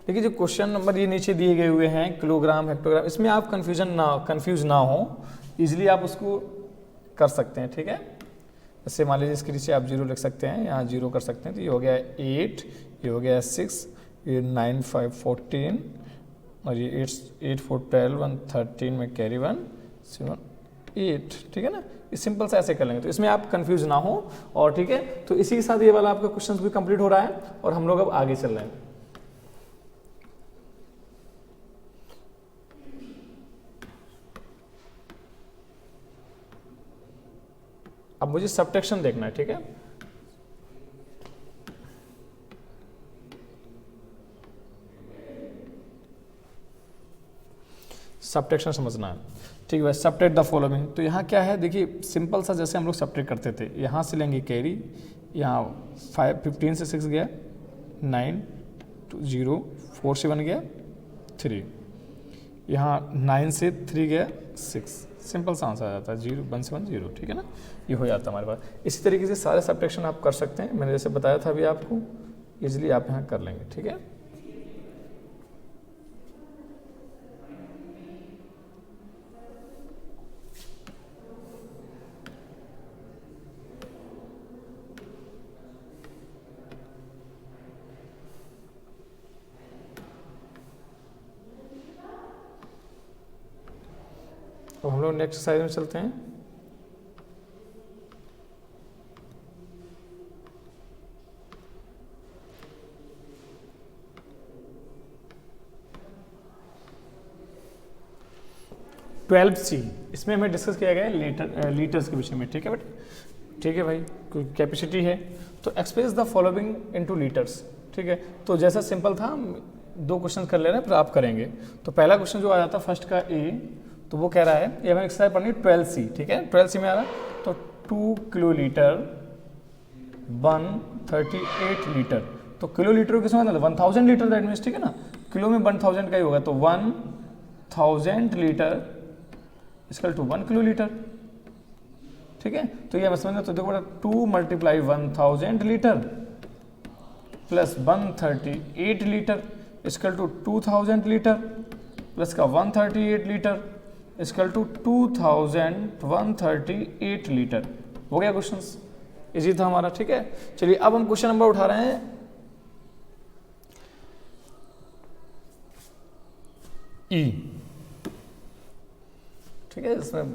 देखिए, जो क्वेश्चन नंबर ये नीचे दिए गए हुए हैं, किलोग्राम हेक्टोग्राम, इसमें आप कंफ्यूज ना हो, इजीली आप उसको कर सकते हैं, ठीक है। जैसे मान लीजिए इसके नीचे आप 0 लिख सकते हैं, यहाँ 0 कर सकते हैं, तो ये हो गया 8, ये हो गया 6, ये 9 5 14, और ये 8 4 12 1 13 में कैरी 1 7 8, ठीक है ना। ये सिंपल से ऐसे कर लेंगे, तो इसमें आप कंफ्यूज ना हो, और ठीक है। तो इसी के साथ ये वाला आपका क्वेश्चन भी कंप्लीट हो रहा है, और हम लोग अब आगे चल रहे हैं। अब मुझे सबट्रैक्शन देखना है, ठीक है। सबट्रैक्शन समझना है, ठीक है। सबट्रैक्ट द फॉलोइंग, तो यहाँ क्या है, देखिए सिंपल सा जैसे हम लोग सबट्रैक्ट करते थे, यहाँ से लेंगे कैरी, यहाँ 15 से 6 गया 9 0, 4 से 1 गया 3, यहाँ 9 से 3 गया 6, सिंपल सा आंसर आ जाता है 0 1 से 1 0, ठीक है ना। ये हो जाता है हमारे पास। इसी तरीके से सारे सबट्रैक्शन आप कर सकते हैं, मैंने जैसे बताया था अभी आपको, इजीली आप यहाँ कर लेंगे, ठीक है। तो हम लोग नेक्स्ट एक्सरसाइज में चलते हैं। C, इसमें हमें डिस्कस किया गया है लीटर्स के विषय में, ठीक है बेटा, ठीक है भाई। कैपेसिटी है, तो express the following into litres, ठीक है। तो जैसा सिंपल था, 2 क्वेश्चन कर ले रहे हैं, फिर आप करेंगे। तो पहला क्वेश्चन जो आ जाता है फर्स्ट का ए, तो वो कह रहा है, ये हमें एक्सरसाइज पढ़नी 12C, ठीक है। 12C में आ रहा है, तो 2 किलोलीटर 138 लीटर, तो किलोलीटर किस में 1000 लीटर, दैट मीन्स, ठीक है ना। किलो में 1000 का ही होगा, तो 1000 लीटर इक्वल टू 1 किलोलीटर, ठीक है, तो ये समझना। तो देखो बेटा 2 multiply 1000 litre plus 138 litre equal to 2000 litre plus का 138 लीटर इक्वल टू 2138 लीटर। हो गया क्वेश्चन, इजी था हमारा। ठीक है, चलिए अब हम क्वेश्चन नंबर उठा रहे हैं ई। ठीक है, इसमें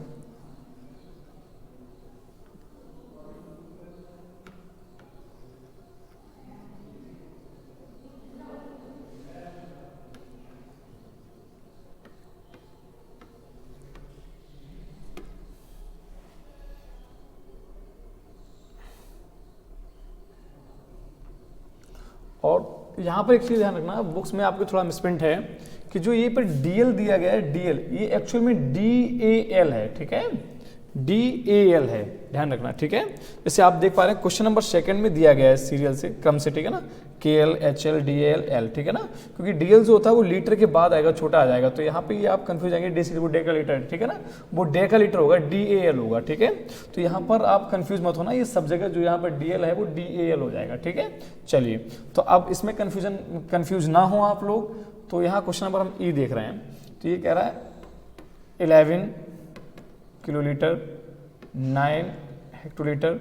और यहाँ पर एक चीज़ ध्यान रखना, बुक्स में आपको थोड़ा मिसप्रिंट है कि जो ये पर डीएल दिया गया है, डीएल ये एक्चुअल में डीएएल है। ठीक है, डीएएल है, ध्यान रखना। ठीक है, जैसे आप देख पा रहे हैं क्वेश्चन नंबर सेकंड में दिया गया है सीरियल से क्रम से। ठीक है ना, केएल एचएल डीएल एल। ठीक है ना, क्योंकि डीएल जो होता है वो लीटर के बाद आएगा, छोटा आ जाएगा, तो यहाँ पे ये आप कंफ्यूज आएंगे डेसीलीटर वो डेका लीटर। ठीक है ना, वो डेका लीटर होगा, डीएएल होगा। ठीक है, तो यहाँ पर आप कंफ्यूज मत होना, ये सब जगह जो यहाँ पर डीएल है वो डीएएल हो जाएगा। ठीक है, चलिए तो अब इसमें कंफ्यूज ना हो आप लोग, तो यहाँ क्वेश्चन नंबर हम ई देख रहे हैं। तो ये कह रहा है 11 किलोलीटर, 9 हेक्टोलीटर,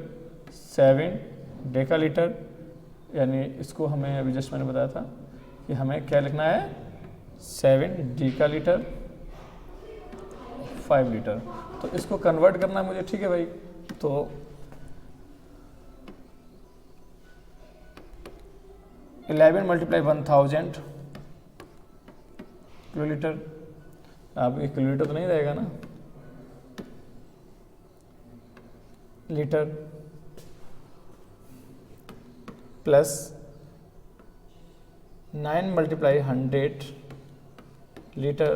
7 डेकालीटर, यानी इसको हमें अभी जस्ट मैंने बताया था कि हमें क्या लिखना है, 7 डेकालीटर 5 लीटर। तो इसको कन्वर्ट करना है मुझे। ठीक है भाई, तो 11 मल्टीप्लाई 1000 किलोलीटर। अब एक किलोलीटर तो नहीं रहेगा ना, litre plus 9 multiply 100 litre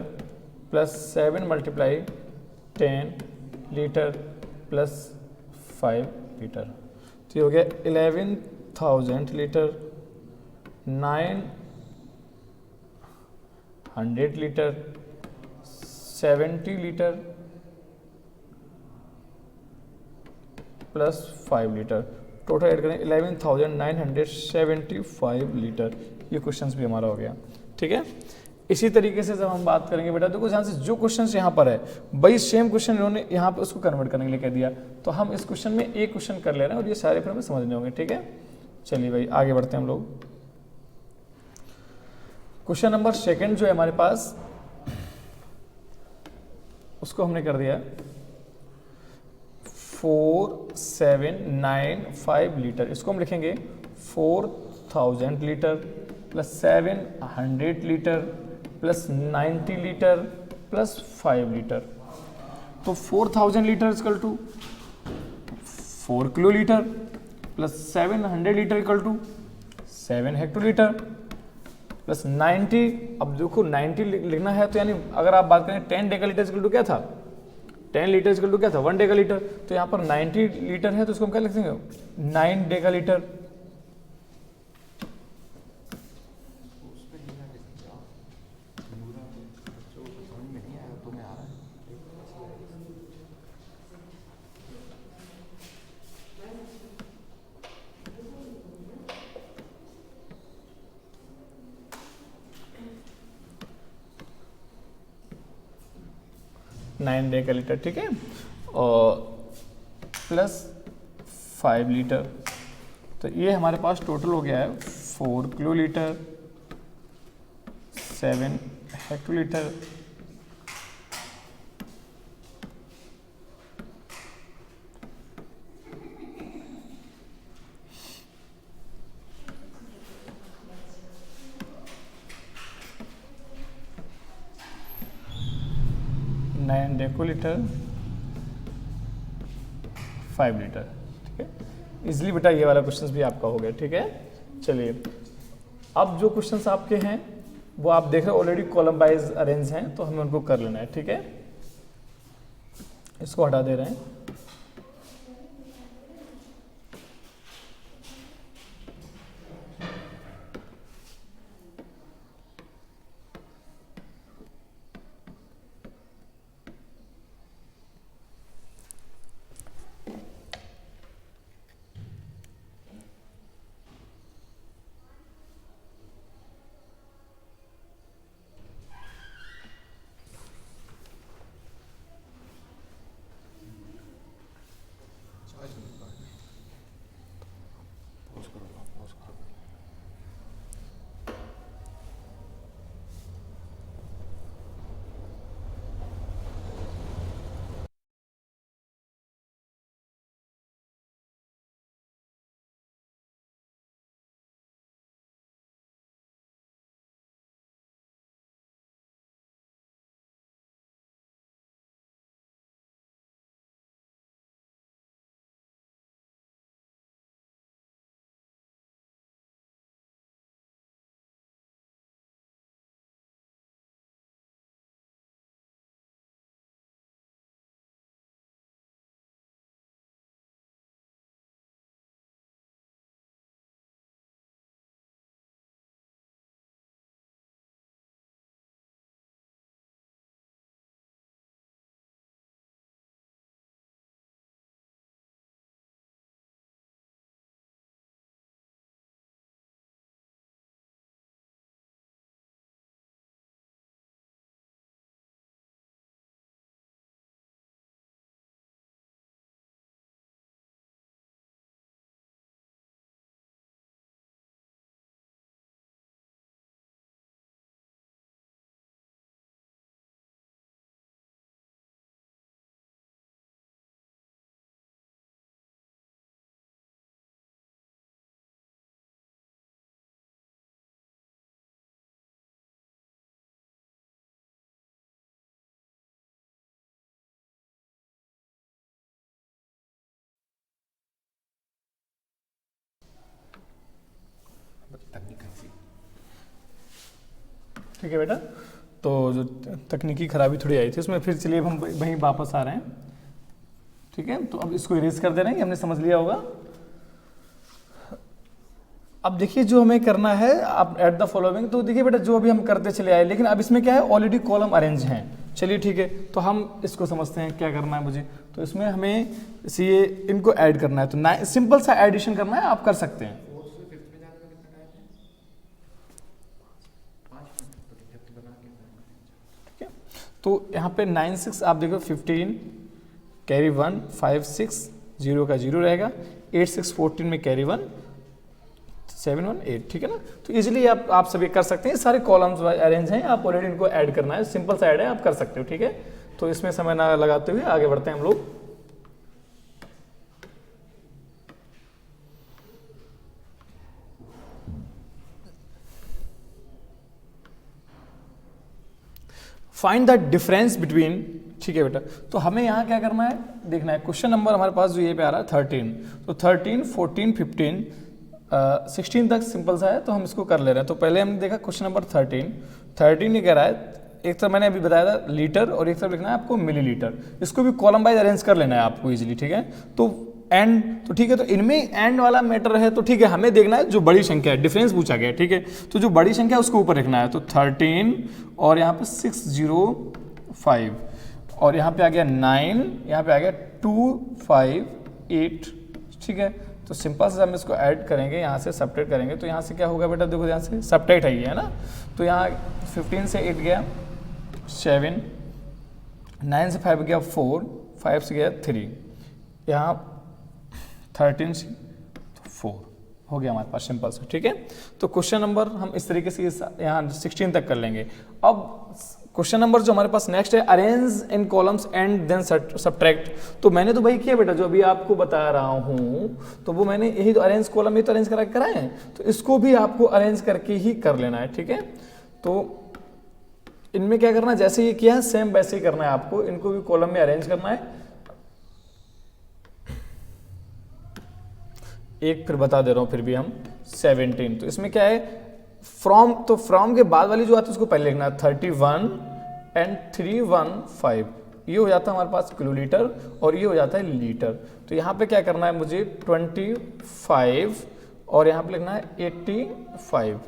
plus 7 multiply 10 litre plus 5 litre. तो ये हो गया 11,000 litre, 900 litre, 70 litre plus 5 litre. Total add करें 11,975 लीटर। ये क्वेश्चंस भी हमारा हो गया। ठीक है, इसी तरीके से जब हम बात करेंगे बेटा, देखो ध्यान से जो क्वेश्चंस यहाँ पर है वही सेम क्वेश्चन इन्होंने यहाँ पर उसको कन्वर्ट करने के लिए कह दिया, तो हम इस क्वेश्चन में एक क्वेश्चन कर ले रहे हैं और ये सारे फिर हमें समझने होंगे। ठीक है, चलिए भाई आगे बढ़ते हैं हम लोग। क्वेश्चन नंबर सेकंड जो है हमारे पास, उसको हमने कर दिया 4795 लीटर। इसको हम लिखेंगे 4000 litre plus 700 litre plus 90 litre plus 5 litre. तो 4000 litre equal to 4 kilo litre plus 700 litre equal to 7 hectolitre plus 90। अब देखो 90 लिखना है तो यानी अगर आप बात करें 10 डेका लीटर इक्वल टू क्या था, 10 लीटर इक्वल टू क्या था, 1 डेका लीटर। तो यहाँ पर 90 लीटर है तो इसको हम क्या लिख देंगे, 9 Deka litre. Nine Deka litre. ठीक है, और प्लस 5 लीटर। तो ये हमारे पास टोटल हो गया है 4 किलो लीटर, 7 हेक्टोलीटर, डेकोलीटर, 5 लीटर। ठीक है, इजिली बेटा ये वाला क्वेश्चन भी आपका हो गया। ठीक है, चलिए अब जो क्वेश्चंस आपके हैं वो आप देख रहे हो ऑलरेडी कॉलम वाइज अरेंज हैं, तो हमें उनको कर लेना है। ठीक है, इसको हटा दे रहे हैं। ठीक है बेटा। तो जो तकनीकी खराबी थोड़ी आई थी उसमें, फिर चलिए अब हम वहीं वापस आ रहे हैं। ठीक है, तो अब इसको इरेज कर दे रहे हैं, हमने समझ लिया होगा। अब देखिए जो हमें करना है, आप एट द फॉलोइंग, तो देखिए बेटा जो अभी हम करते चले आए, लेकिन अब इसमें क्या है, ऑलरेडी कॉलम अरेंज हैं। चलिए ठीक है, तो हम इसको समझते हैं क्या करना है मुझे। तो इसमें हमें ये इनको ऐड करना है, तो सिंपल सा एडिशन करना है, आप कर सकते हैं। ठीक है, तो यहाँ पे 9 6 आप देखो 15 कैरी 1 5 6 0 का 0 रहेगा, 8 6 14 में कैरी 1 7 1 8। ठीक है ना, तो इजीली आप सभी कर सकते हैं, सारे कॉलम्स अरेंज हैं, आप ऑलरेडी इनको ऐड करना है, सिंपल सा ऐड है, आप कर सकते हो। ठीक है, तो इसमें समय ना लगाते हुए आगे बढ़ते हैं हम लोग। फाइंड द डिफरेंस बिटवीन, ठीक है बेटा, तो हमें यहाँ क्या करना है, देखना है। क्वेश्चन नंबर हमारे पास जो ये पे आ रहा है 13, तो 13 14 15 16 तक सिंपल सा है, तो हम इसको कर ले रहे हैं। तो पहले हमने देखा क्वेश्चन नंबर 13 ये कह रहा है, एक तरफ मैंने अभी बताया था लीटर और एक तरफ लिखना है आपको मिलीलीटर, इसको भी कॉलम वाइज अरेंज कर लेना है आपको इजीली। ठीक है, तो एंड, तो ठीक है, तो इनमें एंड वाला मैटर है, तो ठीक है, हमें देखना है जो बड़ी संख्या है, डिफरेंस पूछा गया। ठीक है, तो जो बड़ी संख्या है उसको ऊपर लिखना है, तो 13 और यहाँ पे 605 और यहाँ पे आ गया 9, यहाँ पे आ गया 258। ठीक है, तो सिंपल से हम इसको ऐड करेंगे, यहाँ से सब्ट्रैक्ट करेंगे, तो यहाँ से क्या होगा बेटा, देखो यहाँ से सब्ट्रैक्ट है ये, है ना, तो यहाँ 15 से 8 गया 7, 9 से 5 गया 4, 5 से गया 3, यहाँ 13 से 4 हो गया हमारे पास, सिंपल से। ठीक है, तो क्वेश्चन नंबर हम इस तरीके से यहाँ 16 तक कर लेंगे। अब क्वेश्चन नंबर जो हमारे पास नेक्स्ट है, arrange in columns and then subtract. तो मैंने तो भाई किया बेटा, जो अभी आपको बता रहा हूँ, तो वो मैंने यही तो अरेंज कॉलम ही तो अरेंज करा कराए हैं, तो इसको भी आपको अरेंज करके ही कर लेना है। ठीक है, तो इनमें क्या करना है, जैसे ये किया है सेम वैसे ही करना है आपको, इनको भी कॉलम में अरेंज करना है। एक फिर बता दे रहा हूँ, फिर भी हम 17, तो इसमें क्या है, फ्रॉम, तो फ्रॉम के बाद वाली जो आती है उसको पहले लिखना है, 31 एंड 315, ये हो जाता है हमारे पास किलोलीटर और ये हो जाता है लीटर। तो यहाँ पे क्या करना है मुझे, 25 और यहाँ पे लिखना है 85,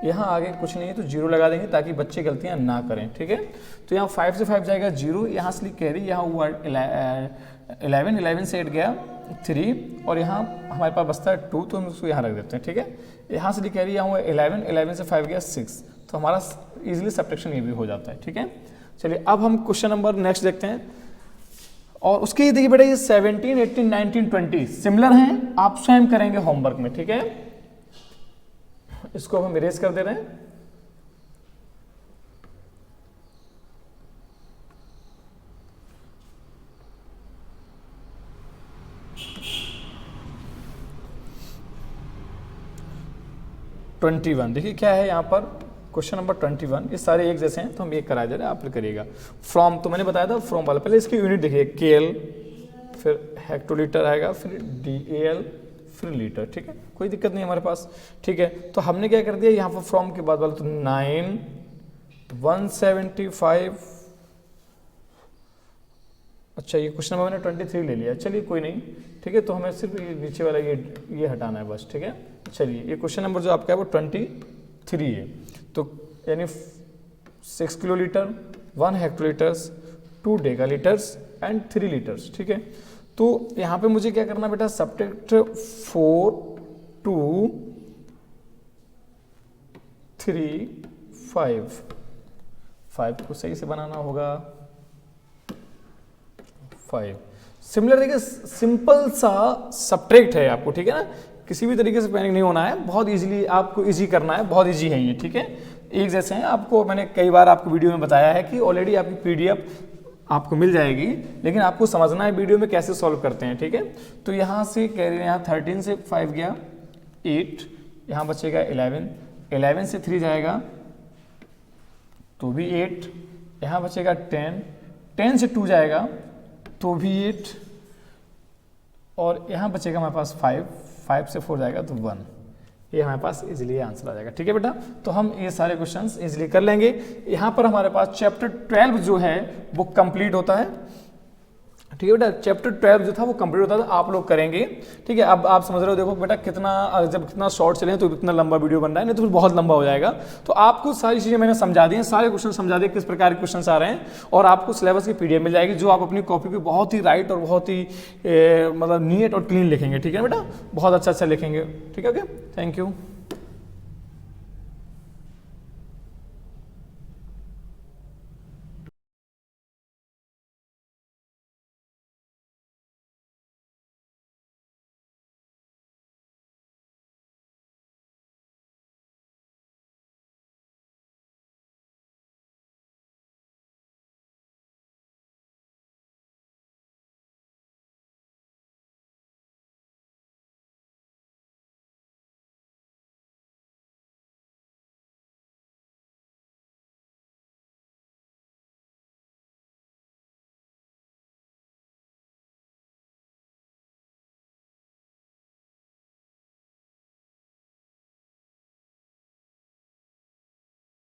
यहाँ आगे कुछ नहीं है तो 0 लगा देंगे ताकि बच्चे गलतियाँ ना करें। ठीक है, तो यहाँ 5 से 5 जाएगा 0, यहाँ से कैरी, यहाँ हुआ 11 से 8 गया 3 और यहाँ हमारे पास बचता है 2, तो हम उसको यहाँ रख देते हैं। ठीक है, यहाँ से कैरी, यहाँ हुआ 11 से 5 गया 6, तो हमारा इजीली सब्ट्रैक्शन ये भी हो जाता है। ठीक है, चलिए अब हम क्वेश्चन नंबर नेक्स्ट देखते हैं, और उसके ये देखिए बेटा, ये 17 18 19 20 सिमिलर हैं, आप स्वयं करेंगे होमवर्क में। ठीक है, इसको हम इरेज कर दे रहे हैं। ट्वेंटी 21 देखिए क्या है यहाँ पर, क्वेश्चन नंबर 21, ये सारे एक जैसे हैं तो हम एक करा दे रहे हैं, आप फिर करिएगा। फ्रॉम, तो मैंने बताया था फ्रॉम वाला, पहले इसकी यूनिट देखिए, केएल, फिर हेक्टोलीटर आएगा, फिर DAL, फिर लीटर। ठीक है, कोई दिक्कत नहीं हमारे पास। ठीक है, तो हमने क्या कर दिया यहाँ पर फ्रॉम के बाद वाला, तो 9 175, अच्छा ये क्वेश्चन नंबर मैंने 23 ले लिया, चलिए कोई नहीं। ठीक है, तो हमें सिर्फ ये नीचे वाला ये हटाना है बस। ठीक है, चलिए ये क्वेश्चन नंबर जो आपका है वो 23 है, तो यानी 6 किलोलीटर, 1 हेक्टोलीटर्स, 2 डेकालीटर्स एंड 3 लीटर्स। ठीक है, तो यहाँ पे मुझे क्या करना बेटा, सब्ट्रैक्ट 4 2 3 5 को सही से बनाना होगा 5। सिमिलर देखिए, सिंपल सा सब्ट्रैक्ट है आपको। ठीक है ना, किसी भी तरीके से पैनिक नहीं होना है, बहुत इजीली आपको इजी करना है, बहुत इजी है ये। ठीक है, एक जैसे हैं, आपको मैंने कई बार आपको वीडियो में बताया है कि ऑलरेडी आपकी PDF आपको मिल जाएगी, लेकिन आपको समझना है वीडियो में कैसे सॉल्व करते हैं। ठीक है, तो यहाँ से कैरी, यहाँ 13 से 5 गया 8, यहाँ बचेगा 11 से 3 जाएगा तो भी 8, यहाँ बचेगा 10 से 2 जाएगा तो भी 8, और यहाँ बचेगा हमारे पास 5 से 4 जाएगा तो 1, ये हमारे पास इजीली आंसर आ जाएगा। ठीक है बेटा, तो हम ये सारे क्वेश्चंस इजीली कर लेंगे। यहाँ पर हमारे पास चैप्टर 12 जो है वो कंप्लीट होता है। ठीक है बेटा, चैप्टर 12 जो था वो कंप्लीट होता था, आप लोग करेंगे। ठीक है, अब आप समझ रहे हो, देखो बेटा कितना, जब कितना शॉर्ट चले तो इतना लंबा वीडियो बन रहा है, नहीं तो फिर बहुत लंबा हो जाएगा। तो आपको सारी चीज़ें मैंने समझा दी हैं, सारे क्वेश्चन समझा दिए किस प्रकार के क्वेश्चन आ रहे हैं, और आपको सिलेबस की PDF मिल जाएगी जो आप अपनी कॉपी पे बहुत ही राइट और बहुत ही मतलब नीट और क्लीन लिखेंगे। ठीक है बेटा, बहुत अच्छा लिखेंगे। ठीक है, ओके, थैंक यू।